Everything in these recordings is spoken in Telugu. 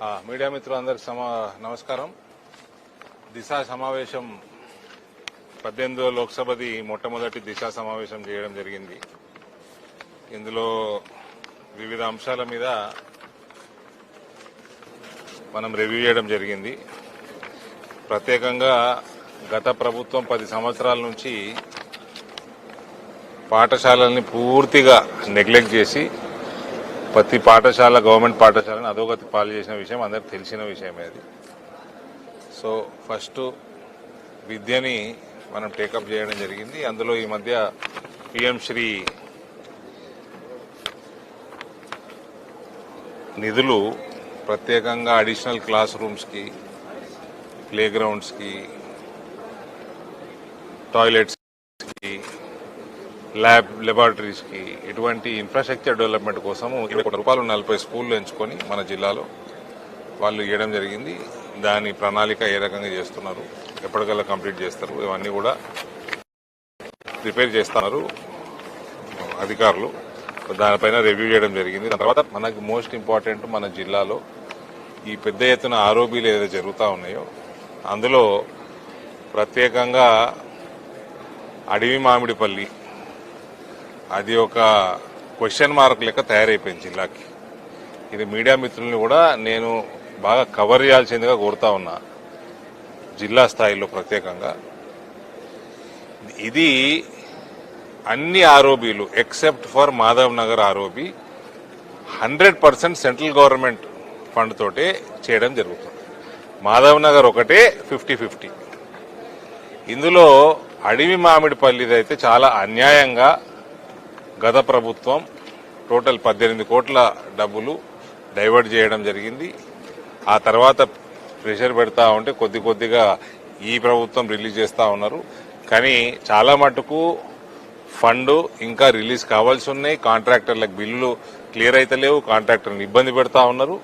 మీడియా మిత్రులందరికీ నమస్కారం. దిశ సమావేశం 18వ లోక్సభది మొట్టమొదటి దిశ సమావేశం చేయడం జరిగింది. ఇందులో వివిధ అంశాల మీద మనం రివ్యూ చేయడం జరిగింది. ప్రత్యేకంగా గత ప్రభుత్వం 10 సంవత్సరాల నుంచి పాఠశాలల్ని పూర్తిగా నెగ్లెక్ట్ చేసి ప్రతి పాఠశాల గవర్నమెంట్ పాఠశాలను అధోగతి పాలు చేసిన విషయం అందరికి తెలిసిన విషయమే అది. సో ఫస్ట్ విద్యని మనం టేకప్ చేయడం జరిగింది. అందులో ఈ మధ్య పిఎం శ్రీ నిధులు ప్రత్యేకంగా అడిషనల్ క్లాస్ రూమ్స్కి, ప్లే గ్రౌండ్స్కి, టాయిలెట్స్కి, లెబార్టరీస్కి ఇటువంటి ఇన్ఫ్రాస్ట్రక్చర్ డెవలప్మెంట్ కోసము 20 కోట్ల రూపాయలు 40 స్కూళ్లు ఎంచుకొని మన జిల్లాలో వాళ్ళు ఇవ్వడం జరిగింది. దాని ప్రణాళిక ఏ రకంగా చేస్తున్నారు, ఎప్పటికల్లా కంప్లీట్ చేస్తారు, ఇవన్నీ కూడా ప్రిపేర్ చేస్తున్నారు అధికారులు. దానిపైన రివ్యూ చేయడం జరిగింది. దాని తర్వాత మనకి మోస్ట్ ఇంపార్టెంట్ మన జిల్లాలో ఈ పెద్ద ఎత్తున ఆరోబీలు ఏదైతే జరుగుతూ ఉన్నాయో అందులో ప్రత్యేకంగా అడవి మామిడిపల్లి అది ఒక క్వశ్చన్ మార్క్ లెక్క తయారైపోయింది జిల్లాకి. ఇది మీడియా మిత్రుల్ని కూడా నేను బాగా కవర్ చేయాల్సిందిగా కోరుతా ఉన్నా. జిల్లా స్థాయిలో ప్రత్యేకంగా ఇది అన్ని ఆరోబీలు except for Madhav Nagar ROB 100% central government fund తోటే చేయడం జరుగుతుంది. మాధవ్ నగర్ ఒకటే 50-50. ఇందులో అడవి మామిడిపల్లిదైతే చాలా అన్యాయంగా గత ప్రభుత్వం టోటల్ 18 కోట్ల డబ్బులు డైవర్ట్ చేయడం జరిగింది. ఆ తర్వాత ప్రెషర్ పెడతా ఉంటే కొద్దిగా ఈ ప్రభుత్వం రిలీజ్ చేస్తూ ఉన్నారు. కానీ చాలా మటుకు ఫండ్ ఇంకా రిలీజ్ కావాల్సి ఉన్నాయి. కాంట్రాక్టర్లకు బిల్లులు క్లియర్ అయితే లేవు, కాంట్రాక్టర్ని ఇబ్బంది పెడతా ఉన్నారు.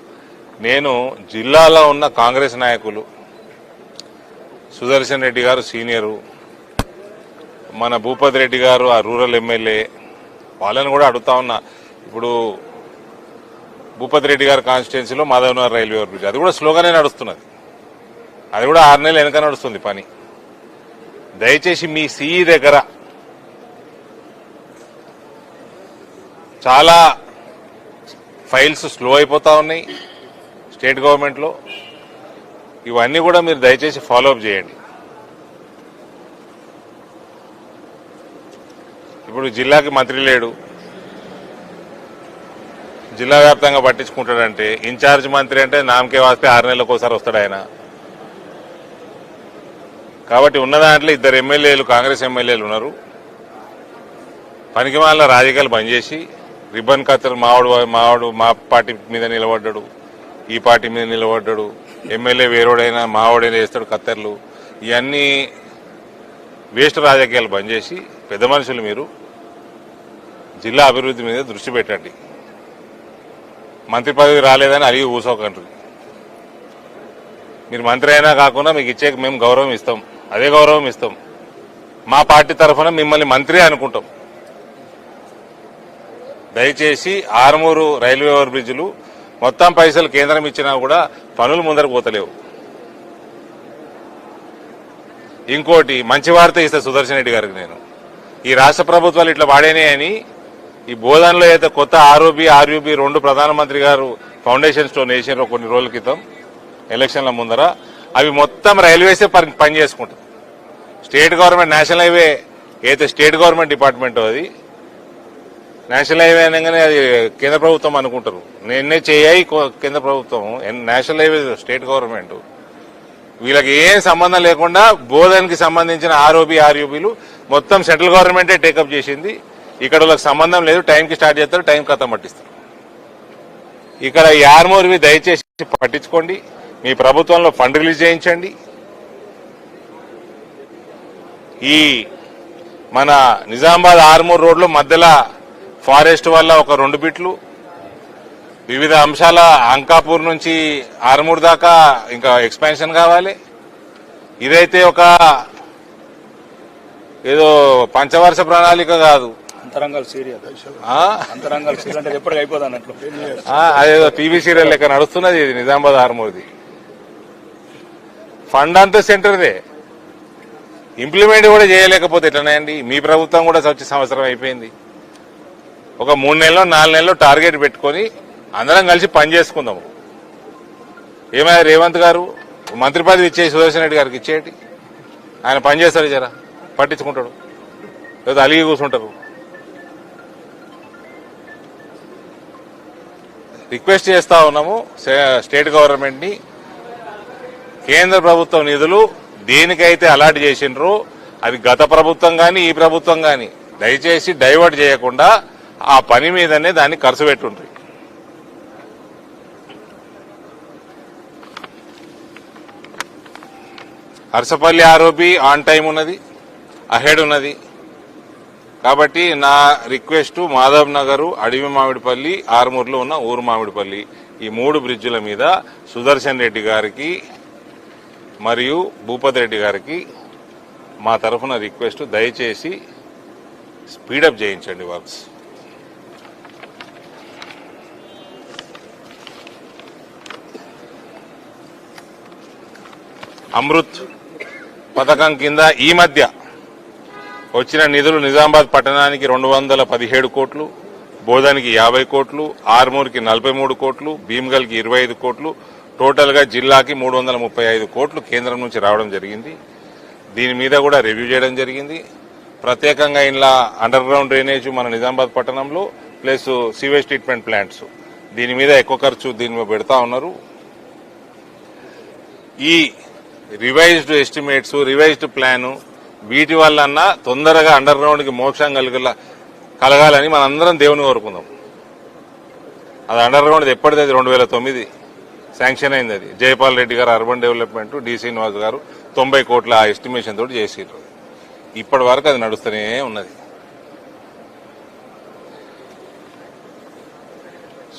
నేను జిల్లాలో ఉన్న కాంగ్రెస్ నాయకులు, సుదర్శన్ రెడ్డి గారు సీనియరు, మన భూపతి రెడ్డి గారు ఆ రూరల్ ఎమ్మెల్యే, వాళ్ళని కూడా అడుగుతా ఉన్నా. ఇప్పుడు భూపతి రెడ్డి గారి కాన్స్టిట్యున్సీలో మాధవనగర్ రైల్వే ఓవర్ బ్రిడ్జ్ అది కూడా స్లోగానే నడుస్తున్నది. అది కూడా 6 నెలలు వెనక నడుస్తుంది పని. దయచేసి మీ సిఈ దగ్గర చాలా ఫైల్స్ స్లో అయిపోతా ఉన్నాయి స్టేట్ గవర్నమెంట్లో. ఇవన్నీ కూడా మీరు దయచేసి ఫాలోఅప్ చేయండి. ఇప్పుడు జిల్లాకి మంత్రి లేడు, జిల్లా వ్యాప్తంగా పట్టించుకుంటాడంటే ఇన్ఛార్జ్ మంత్రి అంటే నామకే వాస్తే 6 నెలలకు ఒకసారి వస్తాడు ఆయన. కాబట్టి ఉన్న దాంట్లో 2 ఎమ్మెల్యేలు కాంగ్రెస్ ఎమ్మెల్యేలు ఉన్నారు. పనికిమాలిన రాజకీయాలు బంద్ చేసి రిబ్బన్ కత్తర్ మావాడు మా పార్టీ మీద నిలబడ్డాడు, ఈ పార్టీ మీద నిలబడ్డాడు, ఎమ్మెల్యే వేరోడైనా మావాడైనా వేస్తాడు కత్తర్లు, ఇవన్నీ వేస్ట్ రాజకీయాలు బంద్ చేసి పెద్ద మనుషులు మీరు జిల్లా అభివృద్ధి మీద దృష్టి పెట్టండి. మంత్రి పదవి రాలేదని అలిగి కూసోకండి. మీరు మంత్రి అయినా కాకుండా మీకు ఇచ్చే మేము గౌరవం ఇస్తాం, అదే గౌరవం ఇస్తాం. మా పార్టీ తరఫున మిమ్మల్ని మంత్రి అనుకుంటాం. దయచేసి ఆర్మూరు రైల్వే ఓవర్ బ్రిడ్జ్లు మొత్తం పైసలు కేంద్రం ఇచ్చినా కూడా పనులు ముందరకు పోతలేవు. ఇంకోటి మంచి వార్త ఇస్తా సుదర్శన్ రెడ్డి గారికి నేను, ఈ రాష్ట్ర ప్రభుత్వాలు ఇట్లా వాడేనే అని ఈ బోధనలో అయితే కొత్త ఆర్ఓబీ ఆర్యూబీ 2 ప్రధానమంత్రి గారు ఫౌండేషన్ స్టోన్ వేసారో కొన్ని రోజుల క్రితం ఎలక్షన్ల ముందర, అవి మొత్తం రైల్వేసే పని చేసుకుంటారు. స్టేట్ గవర్నమెంట్ నేషనల్ హైవే అయితే స్టేట్ గవర్నమెంట్ డిపార్ట్మెంట్, అది నేషనల్ హైవే అనగానే అది కేంద్ర ప్రభుత్వం అనుకుంటారు. నిన్నే చేయాయి కేంద్ర ప్రభుత్వం, నేషనల్ హైవే స్టేట్ గవర్నమెంట్. వీళ్ళకి ఏం సంబంధం లేకుండా బోధనకి సంబంధించిన ఆర్ఓబీ ఆర్యూబీలు మొత్తం సెంట్రల్ గవర్నమెంటే టేకప్ చేసింది. ఇక్కడ వాళ్ళకి సంబంధం లేదు, టైంకి స్టార్ట్ చేస్తారు, టైం ఖతం పట్టిస్తారు. ఇక్కడ ఈ ఆర్మూర్వి దయచేసి పట్టించుకోండి. మీ ప్రభుత్వంలో ఫండ్ రిలీజ్ చేయించండి. ఈ మన నిజామాబాద్ ఆర్మూర్ రోడ్లో మధ్యలో ఫారెస్ట్ వల్ల ఒక 2 బిట్లు, వివిధ అంశాల అంకాపూర్ నుంచి ఆర్మూర్ దాకా ఇంకా ఎక్స్పాన్షన్ కావాలి. ఇదైతే ఒక ఏదో పంచవర్ష ప్రణాళిక కాదు, అంతరంగాలు సీరియల్ అంతరంగాలు సీరియల్ అంటే ఎప్పటికి అయిపోదు అన్నట్లు అదేదో టీవీ సీరియల్ లెక్క నడుస్తున్నది ఇది నిజామాబాద్ ఆర్మూర్ది. ఫండ్ అంతా సెంటర్దే, ఇంప్లిమెంట్ కూడా చేయలేకపోతే ఎట్లన్నాయండి? మీ ప్రభుత్వం కూడా వచ్చి సంవత్సరం అయిపోయింది. ఒక 3 నెలలో 4 నెలలో టార్గెట్ పెట్టుకొని అందరం కలిసి పని చేసుకుందాము. ఏమైనా రేవంత్ గారు మంత్రి పదవి ఇచ్చేసి సుదర్శన్ రెడ్డి గారికి ఇచ్చేయండి, ఆయన పని చేస్తాడు, జరా పట్టించుకుంటాడు, లేదా అలిగి కూర్చుంటారు. రిక్వెస్ట్ చేస్తా ఉన్నాము స్టేట్ గవర్నమెంట్ ని, కేంద్ర ప్రభుత్వం నిధులు దేనికైతే అలాట్ చేసిండ్రో అది గత ప్రభుత్వం గాని ఈ ప్రభుత్వం గాని దయచేసి డైవర్ట్ చేయకుండా ఆ పని మీదనే దాన్ని ఖర్చు పెట్టుండ్రి. అరసపల్లి ఆరోపి ఆన్ టైం ఉన్నది, అహెడ్ ఉన్నది. కాబట్టి నా రిక్వెస్ట్ మాధవ్ నగర్, అడవి మామిడిపల్లి, ఆర్మూర్లో ఉన్న ఊరు మామిడిపల్లి ఈ 3 బ్రిడ్జిల మీద సుదర్శన్ రెడ్డి గారికి మరియు భూపతి రెడ్డి గారికి మా తరఫున రిక్వెస్ట్, దయచేసి స్పీడప్ చేయించండి వర్క్స్. అమృత్ పథకం కింద ఈ మధ్య వచ్చిన నిధులు నిజామాబాద్ పట్టణానికి 217 కోట్లు, బోధన్కి 50 కోట్లు, ఆర్మూర్కి 43 కోట్లు, భీమ్గల్కి 25 కోట్లు, టోటల్ గా జిల్లాకి 335 కోట్లు కేంద్రం నుంచి రావడం జరిగింది. దీని మీద కూడా రివ్యూ చేయడం జరిగింది. ప్రత్యేకంగా ఇలా అండర్ గ్రౌండ్ డ్రైనేజ్ మన నిజామాబాద్ పట్టణంలో ప్లస్ సీవేజ్ ట్రీట్మెంట్ ప్లాంట్స్, దీని మీద ఎక్కువ ఖర్చు దీని మీద పెడతా ఉన్నారు. ఈ రివైజ్డ్ ఎస్టిమేట్స్, రివైజ్డ్ ప్లాన్ వీటి వల్లన్నా తొందరగా అండర్ గ్రౌండ్ కి మోక్షం కలగాలని మనందరం దేవుని కోరుకుందాం. అది అండర్ గ్రౌండ్ ఎప్పటిది? 2009 శాంక్షన్ అయింది. అది జయపాల్ రెడ్డి గారు అర్బన్ డెవలప్మెంట్, డి శ్రీనివాస్ గారు 90 కోట్ల ఎస్టిమేషన్ తోటి చేసిర్రు. ఇప్పటి వరకు అది నడుస్తూనే ఉన్నది.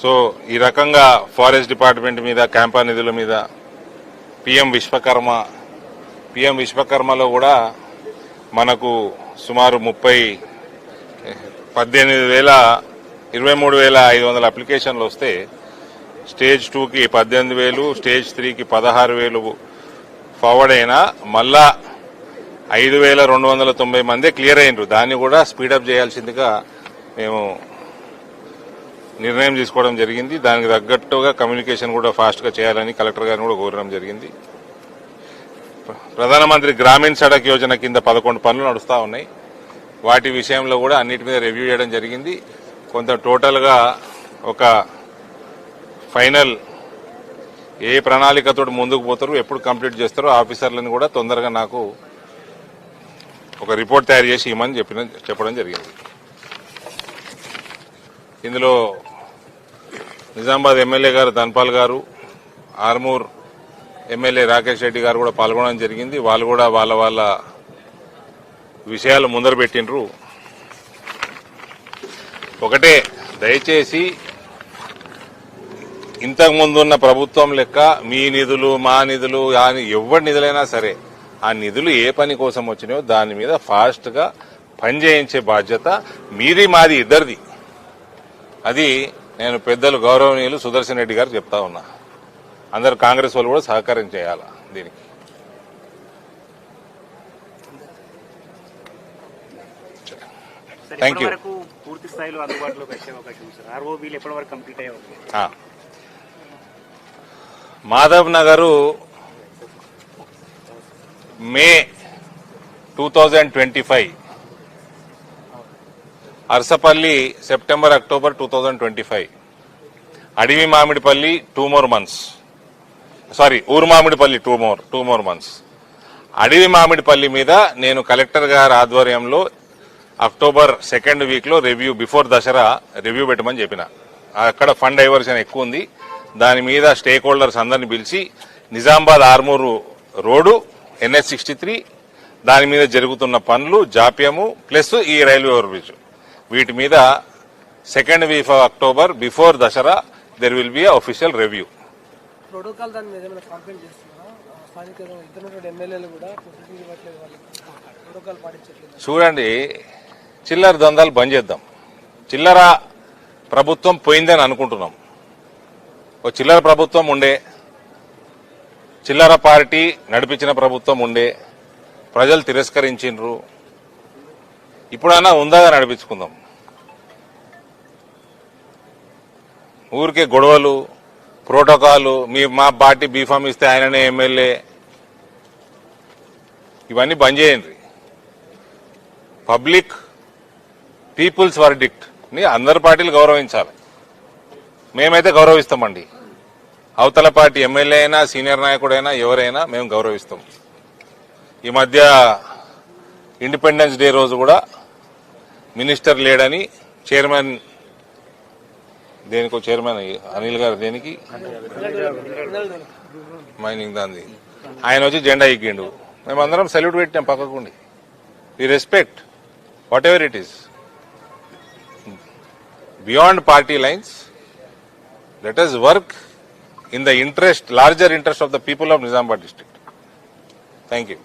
సో ఈ రకంగా ఫారెస్ట్ డిపార్ట్మెంట్ మీద, క్యాంపా నిధుల మీద, పిఎం విశ్వకర్మలో కూడా మనకు సుమారు 23,500 అప్లికేషన్లు వస్తే స్టేజ్ 2కి 18,000, స్టేజ్ 3కి 16,000 ఫార్వర్డ్ అయినా మళ్ళా 5,290 మందే క్లియర్ అయినరు. దాన్ని కూడా స్పీడప్ చేయాల్సిందిగా మేము నిర్ణయం తీసుకోవడం జరిగింది. దానికి తగ్గట్టుగా కమ్యూనికేషన్ కూడా ఫాస్ట్ గా చేయాలని కలెక్టర్ గారిని కూడా కోరడం జరిగింది. ప్రధానమంత్రి గ్రామీణ సడక్ యోజన కింద 11 పనులు నడుస్తా ఉన్నాయి. వాటి విషయంలో కూడా అన్నిటి మీద రివ్యూ చేయడం జరిగింది. కొంత టోటల్ గా ఒక ఫైనల్ ఏ ప్రణాళికతో ముందుకు పోతారు, ఎప్పుడు కంప్లీట్ చేస్తారో ఆఫీసర్లను కూడా తొందరగా నాకు ఒక రిపోర్ట్ తయారు చేసి ఇవ్వమని చెప్పడం జరిగింది. ఇందులో నిజామాబాద్ ఎమ్మెల్యే గారు ధన్పాల్ గారు, ఆర్మూర్ ఎమ్మెల్యే రాకేష్ రెడ్డి గారు కూడా పాల్గొనడం జరిగింది. వాళ్ళు కూడా వాళ్ళ విషయాలు ముందర పెట్టినరు. ఒకటే, దయచేసి ఇంతకు ముందున్న ప్రభుత్వం లెక్క మీ నిధులు మా నిధులు ఎవరి నిధులైనా సరే ఆ నిధులు ఏ పని కోసం వచ్చినాయో దాని మీద ఫాస్ట్ గా పనిచేయించే బాధ్యత మీది మాది ఇద్దరిది. అది నేను పెద్దలు గౌరవనీయులు సుదర్శన్ రెడ్డి గారు చెప్తా ఉన్నా. అందరు కాంగ్రెస్ వాళ్ళు కూడా సహకారం చేయాలా దీనికి. Thank you. పూర్తి స్థాయిలో అందుబాటులోకి వచ్చే అవకాశం ఉంది సార్. ఆర్ఓబీలు ఎప్పటి వరకు కంప్లీట్ అయ్యే అవకాశం? మాధవ్ నగరు మే 2025, అరసపల్లి సెప్టెంబర్ అక్టోబర్ 2025, అడవి మామిడిపల్లి 2 more months, సారీ ఊరు మామిడిపల్లి 2 more months. అడవి మామిడిపల్లి మీద నేను కలెక్టర్ గారి ఆధ్వర్యంలో అక్టోబర్ 2nd week లో రివ్యూ, బిఫోర్ దసరా రివ్యూ పెట్టమని చెప్పిన. అక్కడ ఫండ్ డైవర్షన్ ఎక్కువ ఉంది. దాని మీద స్టేక్ హోల్డర్స్ అందరిని పిలిచి నిజామాబాద్ ఆర్మూరు రోడ్డు NH63 దాని మీద జరుగుతున్న పనులు, జాప్యము ప్లస్ ఈ రైల్వే ఓవర్ బ్రిడ్జ్, వీటి మీద 2nd week of October before Dasara there will be official review. Protocol దాని మీద ఏమైనా కంప్లైంట్ చేస్తున్నారా? స్థానిక ఇద్దరు ఎమ్మెల్యేలు కూడా ప్రోటోకాల్ పాటించట్లేదు. చూడండి, చిల్లర దందాలు బంద్ చేద్దాం. చిల్లర ప్రభుత్వం పోయిందని అనుకుంటున్నాం. ఓ చిల్లర ప్రభుత్వం ఉండే, చిల్లర పార్టీ నడిపించిన ప్రభుత్వం ఉండే, ప్రజలు తిరస్కరించిండ్రు. ఇప్పుడైనా ఉందాగా నడిపించుకుందాం. ఊరికే గొడవలు, ప్రోటోకాల్, మా పార్టీ బీఫామ్ ఇస్తే ఆయననే ఎమ్మెల్యే, ఇవన్నీ బంద్ చేయండి. పబ్లిక్ పీపుల్స్ వర్డిక్ట్ ని అందరు పార్టీలు గౌరవించాలి. మేమైతే గౌరవిస్తామండి. అవతల పార్టీ ఎమ్మెల్యే అయినా, సీనియర్ నాయకుడైనా, ఎవరైనా మేము గౌరవిస్తాం. ఈ మధ్య ఇండిపెండెన్స్ డే రోజు కూడా మినిస్టర్ లేడని చైర్మన్, దేనికో చైర్మన్ అనిల్ గారు, దేనికి మైనింగ్ దాంది, ఆయన వచ్చి జెండా ఎక్కిండు. మేమందరం సెల్యూట్ పెట్టాం పక్కకుండి. We respect whatever it is. Beyond party lines, let us work in the interest, larger interest of the people of Nizamabad district. Thank you.